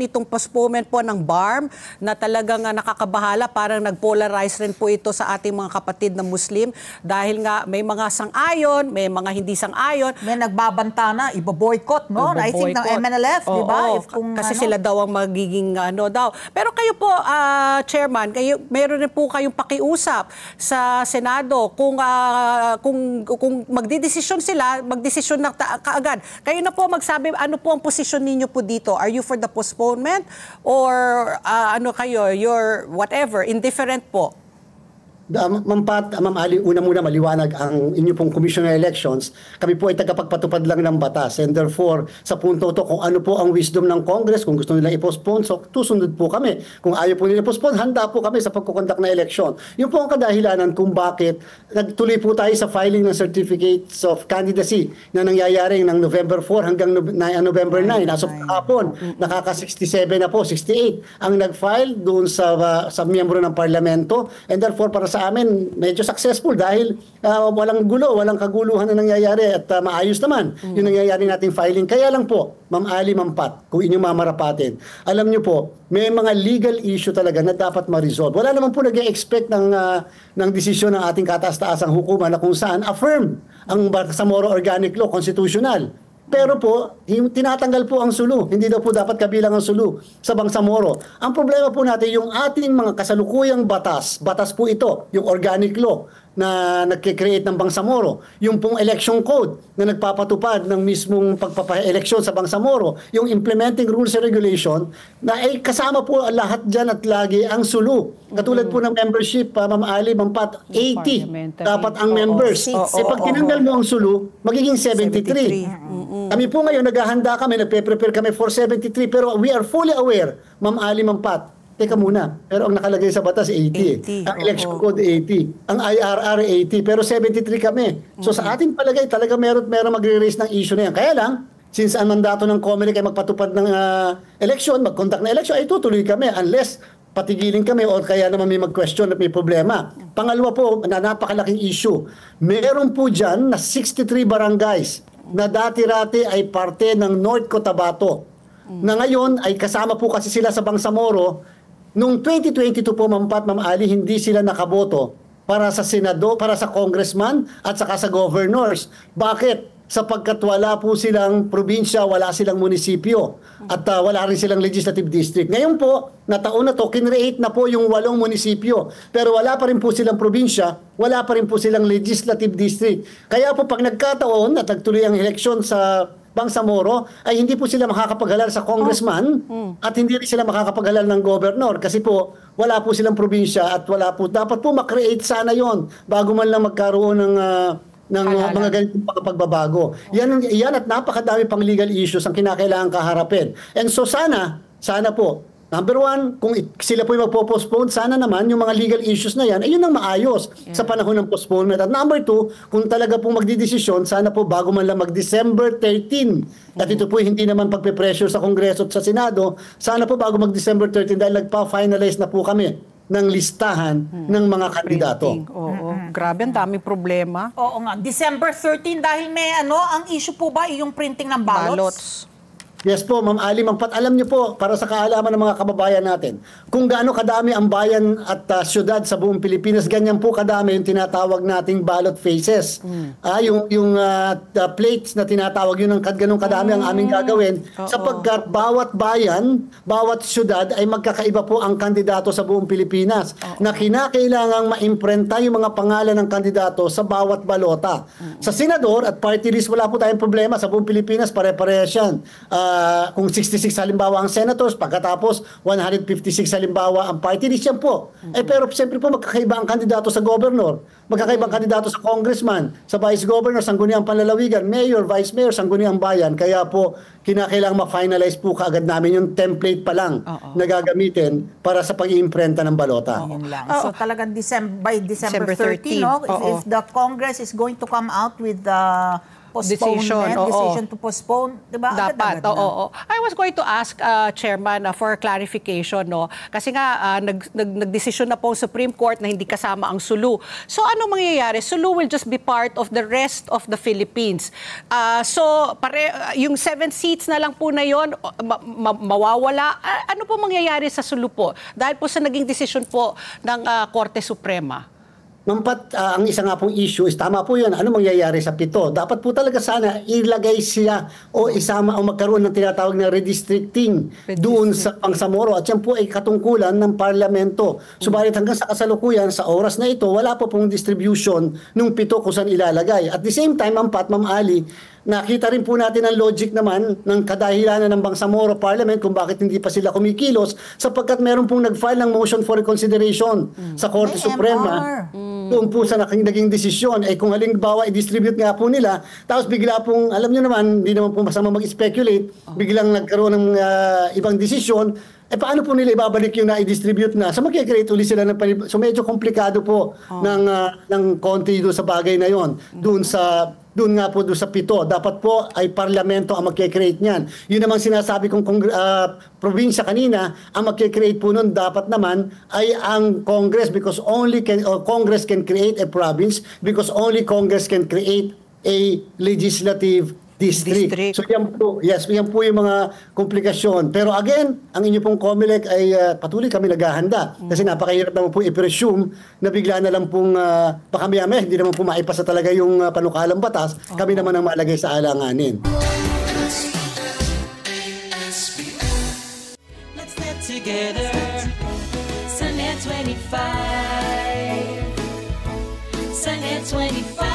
nitong postponement po ng BARM na talagang nakakabahala, parang nag-polarize rin po ito sa ating mga kapatid na Muslim dahil nga may mga sang-ayon, may mga hindi sang-ayon. May nagbabanta na, ibo-boycott, no? I think ng MNLF, di ba? Kasi sila daw ang magiging daw. Pero kayo po, Chairman, meron rin po kayong pakiusap sa Senado kung magdidesisyon sila, magdesisyon na kaagad. Kayo na po magsabi, ano po ang posisyon ninyo po dito? Are you for the postponement or you're whatever, indifferent po? Ma'am Pat, Ma'am Ali, una muna maliwanag ang inyo pong Commissioner Elections. Kami po ay tagapagpatupad lang ng batas. And therefore, sa punto to, kung ano po ang wisdom ng Congress, kung gusto nila i-postpone, so susundod po kami. Kung ayaw po nila i-postpone, handa po kami sa pagkukondak na eleksyon. Yun po ang kadahilanan kung bakit nagtuloy po tayo sa filing ng Certificates of Candidacy na nangyayari ng November 4 hanggang November 9. As of kahapon, nakaka-67 na po, 68 ang nag-file doon sa miyembro ng parlamento. And therefore, para sa amin, medyo successful dahil walang gulo, walang kaguluhan na nangyayari at maayos naman yung nangyayari nating filing. Kaya lang po, Ma'am Ali, Ma'am Pat, kung inyong mamarapatin, alam nyo po, may mga legal issue talaga na dapat ma-resolve. Wala naman po nag-expect ng desisyon ng ating kataas-taasang hukuman na kung saan affirm ang Bangsamoro Organic Law, constitutional. Pero po, tinatanggal po ang sulu. Hindi daw po dapat kabilang ang sulu sa Bangsamoro. Ang problema po natin, yung ating mga kasalukuyang batas po ito, yung organic law na nagkikreate ng Bangsamoro, yung pong election code na nagpapatupad ng mismong pagpapa-eleksyon sa Bangsamoro, yung implementing rules and regulation, na ay kasama po lahat dyan at lagi ang sulu. Katulad po ng membership, Ma'am Ali, Ma'am Pat, 80 dapat ang members. Pag tinanggal mo ang sulu, magiging 73. Kami po ngayon, naghahanda kami, nagpe-prepare kami for 73, pero we are fully aware, Ma'am Ali, Ma'am Pat, teka muna, pero ang nakalagay sa batas 80. Ang election code 80. Ang IRR 80. Pero 73 kami. So sa ating palagay, talaga meron magre-raise ng issue na yan. Kaya lang, since ang mandato ng COMELEC ay magpatupad ng election, mag-conduct na election, ay tutuloy kami unless patigilin kami o kaya naman may mag-question at may problema. Pangalawa po, na napakalaking issue. Meron po dyan na 63 barangays na dati-rati ay parte ng North Cotabato. Na ngayon ay kasama po kasi sila sa Bangsamoro. Noong 2022 po, Ma'am Pat, Ma'am Ali, hindi sila nakaboto para sa Senado, para sa congressman at saka sa governors. Bakit? Sapagkat wala po silang probinsya, wala silang munisipyo at wala rin silang legislative district. Ngayon po, na taon na to, kinreate na po yung 8 munisipyo. Pero wala pa rin po silang probinsya, wala pa rin po silang legislative district. Kaya po pag nagkataon at nagtuloy ang eleksyon sa Bangsamoro, ay hindi po sila makakapaghalal sa congressman at hindi rin sila makakapaghalal ng governor kasi po wala po silang probinsya at wala po, dapat po makreate sana yon bago man lang magkaroon ng mga ganitong pagbabago. Yan at napakadami pang legal issues ang kinakailangan kaharapin. And so sana po, number one, kung sila po yung magpo-postpone, sana naman yung mga legal issues na yan, ay yun ang maayos sa panahon ng postponement. At number two, kung talaga pong magdidesisyon, sana po bago man lang mag-December 13, at ito po hindi naman pagpe-pressure sa Kongreso at sa Senado, sana po bago mag-December 13 dahil nagpa-finalize na po kami ng listahan ng mga kandidato. Grabe, ang daming problema. Oo nga. December 13 dahil may ang issue po ba yung printing ng ballots? Yes po, Ma'am Ali, Ma'am Pat, alam niyo po, para sa kaalaman ng mga kababayan natin, kung gaano kadami ang bayan at syudad sa buong Pilipinas, ganyan po kadami yung tinatawag nating ballot faces. Yung plates na tinatawag, yun ang ganun kadami ang aming gagawin. Sapagkat bawat bayan, bawat syudad ay magkakaiba po ang kandidato sa buong Pilipinas na kinakailangang maimprenta yung mga pangalan ng kandidato sa bawat balota. Sa senador at party list, wala po tayong problema. Sa buong Pilipinas, pare-parehas yan. Kung 66 halimbawa ang senators, pagkatapos 156 halimbawa ang party list, yan po. Pero siyempre po magkakaiba ang kandidato sa governor, magkakaiba ang kandidato sa congressman, sa vice governor, sangguniang panlalawigan, mayor, vice mayor, sangguniang bayan. Kaya po kinakailangan ma-finalize po kaagad namin yung template pa lang na gagamitin para sa pag-iimprenta ng balota. So talagang by December 13, no? If the Congress is going to come out with decision to postpone, di ba? Dapat, Agad-agad na. oo. I was going to ask, Chairman, for clarification, no? Kasi nga, nagdesisyon na po ang Supreme Court na hindi kasama ang Sulu. So, ano mangyayari? Sulu will just be part of the rest of the Philippines. So, yung 7 seats na lang po na yon mawawala. Ano po mangyayari sa Sulu po? Dahil po sa naging desisyon po ng Korte Suprema. Ma'am Pat, ang isa nga pong issue is tama po yun. Ano mangyayari sa 7? Dapat po talaga sana ilagay siya o isama o magkaroon ng tinatawag na redistricting doon sa Bangsamoro. At yan po ay katungkulan ng parlamento. Subalit hanggang sa kasalukuyan, sa oras na ito, wala po pong distribution ng 7 kung saan ilalagay. At the same time, Ma'am Pat, Ma'am Ali, nakita rin po natin ang logic naman ng kadahilanan ng Bangsamoro Parliament kung bakit hindi pa sila kumikilos sapagkat meron pong nag-file ng motion for reconsideration sa Korte Suprema. Doon po sa naging desisyon, kung halimbawa i-distribute nga po nila, tapos bigla pong, alam nyo naman, hindi naman po masama mag-speculate, biglang nagkaroon ng ibang desisyon, paano po nila ibabalik yung na-i-distribute na? So mag-create ulit sila ng So medyo komplikado po ng konti doon sa bagay na yon. Doon nga po doon sa 7. Dapat po ay parlamento ang mag-create niyan. Yun namang sinasabi kong probinsya kanina, ang mag-create po nun dapat naman ay ang Congress because Congress can create a province because only Congress can create a legislative district. So yan po yung mga komplikasyon. Pero again, ang inyo pong COMELEC ay patuloy kami naghahanda. Kasi napakahirap naman po i-presume na bigla na lang pong baka maya-maya, hindi naman po maipasa talaga yung panukalang batas. Kami naman ang malagay sa alanganin. Let's get together. Sunday 25. Sunday 25.